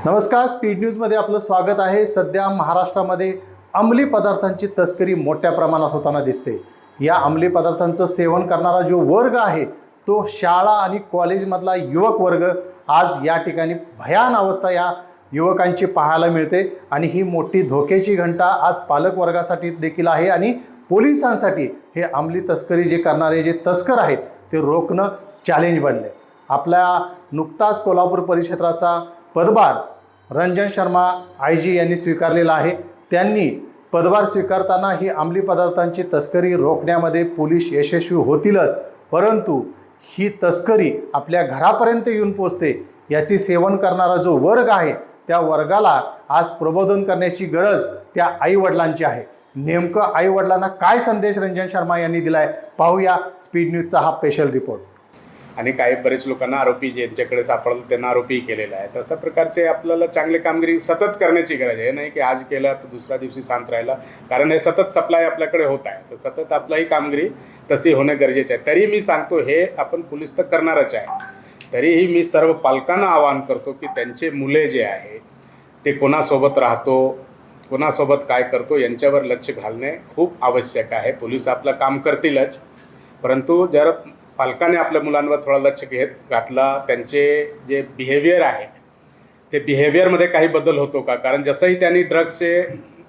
नमस्कार, स्पीड न्यूजमध्ये आपलं स्वागत आहे। सध्या महाराष्ट्रामध्ये अंमली पदार्थांची तस्करी मोठ्या प्रमाणात होताना दिसते। या अंमली पदार्थांचं सेवन करणारा जो वर्ग आहे तो शाळा आणि कॉलेजमधला युवक वर्ग आज या ठिकाणी भयान अवस्था या युवकांची पाहायला मिळते आणि ही मोठी धोक्याची घंटा आज पालक वर्गासाठी देखील आहे आणि पोलिसांसाठी हे अंमली तस्करी जे करणारे जे तस्कर आहेत ते रोखणं चॅलेंज बनले। आपल्या नुकताच कोल्हापूर परिक्षेत्राचा पदभार रंजन शर्मा आयजी यांनी स्वीकारलेला आहे। त्यांनी पदभार स्वीकारताना ही अंमली पदार्थांची तस्करी रोखण्यामध्ये पोलीस यशस्वी होतीलच, परंतु ही तस्करी आपल्या घरापर्यंत येऊन पोहोचते याची सेवन करणारा जो वर्ग आहे त्या वर्गाला आज प्रबोधन करण्याची गरज त्या आईवडिलांची आहे। नेमकं आईवडिलांना काय संदेश रंजन शर्मा यांनी दिलाय पाहूया स्पीड न्यूजचा हा स्पेशल रिपोर्ट। आणि काही बरेच लोकांना आरोपी ज्यांच्याकडे सापडलं त्यांना आरोपी केलेला आहे। तशा प्रकारचे आपल्याला चांगली कामगिरी सतत करण्याची गरज आहे, नाही की आज केलं तर दुसऱ्या दिवशी शांत राहिला, कारण हे सतत सप्लाय आपल्याकडे होत आहे, तर सतत आपलाही कामगिरी तशी होणे गरजेचे आहे। तरी मी सांगतो हे आपण पोलीस तर करणारच आहे, तरीही मी सर्व पालकांना आवाहन करतो की त्यांचे मुले जे आहे ते कोणासोबत राहतो, कोणासोबत काय करतो यांच्यावर लक्ष घालणे खूप आवश्यक आहे। पोलीस आपलं काम करतीलच, परंतु जर पालकाने आपल्या मुलांवर थोडा लक्ष घातला, त्यांचे जे बिहेवियर आहे ते बिहेवियरमध्ये काही बदल होतो का, कारण जसंही त्यांनी ड्रग्सचे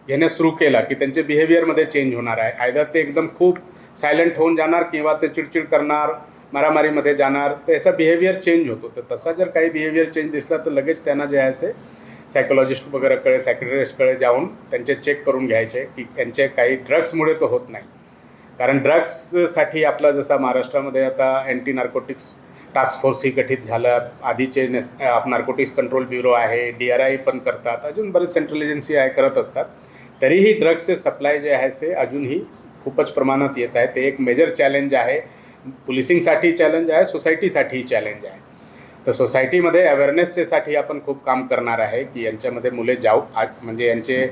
घेणे सुरू केला की त्यांचे बिहेवियरमध्ये चेंज होणार आहे। आयदर ते एकदम खूप सायलेंट होऊन जाणार किंवा ते चिडचिड करणार, मारामारीमध्ये जाणार, तर याचा बिहेवियर चेंज होतो। तर तसा जर काही बिहेवियर चेंज दिसला तर लगेच त्यांना जे आहे ते सायकोलॉजिस्ट वगैरेकडे सायकियाट्रिस्टकडे जाऊन त्यांचे चेक करून घ्यायचे की त्यांचे काही ड्रग्समुळे तो होत नाही। कारण ड्रग्ससाठी आपला जसा महाराष्ट्रामध्ये आता अँटी नार्कोटिक्स टास्क फोर्स ही गठीत झालं, आधीचे नार्कोटिक्स कंट्रोल ब्युरो आहे, DRI पण करतात, अजून बरेच सेंट्रल एजन्सी आहे करत असतात, तरीही ड्रग्सचे सप्लाय जे आहे ते अजूनही खूपच प्रमाणात येत आहे। ते एक मेजर चॅलेंज आहे, पोलिसिंगसाठी चॅलेंज आहे, सोसायटीसाठी चॅलेंज आहे। तर सोसायटीमध्ये अवेअरनेससाठी आपण खूप काम करणार आहे की यांच्यामध्ये मुले म्हणजे यांचे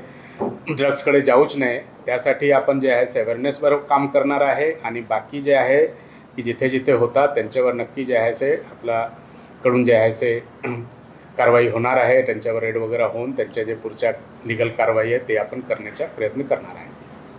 ड्रग्सकडे जाऊच नाही, त्यासाठी आपण जे आहे अवेअरनेसवर काम करणार आहे। आणि बाकी जे आहे की जिथे जिथे होतात त्यांच्यावर नक्की जे आहे ते आपल्याकडून जे आहे ते कारवाई होणार आहे, त्यांच्यावर रेड वगैरे होऊन त्यांच्या जे पुढच्या लिगल कारवाई आहे ते आपण करण्याचा प्रयत्न करणार आहे।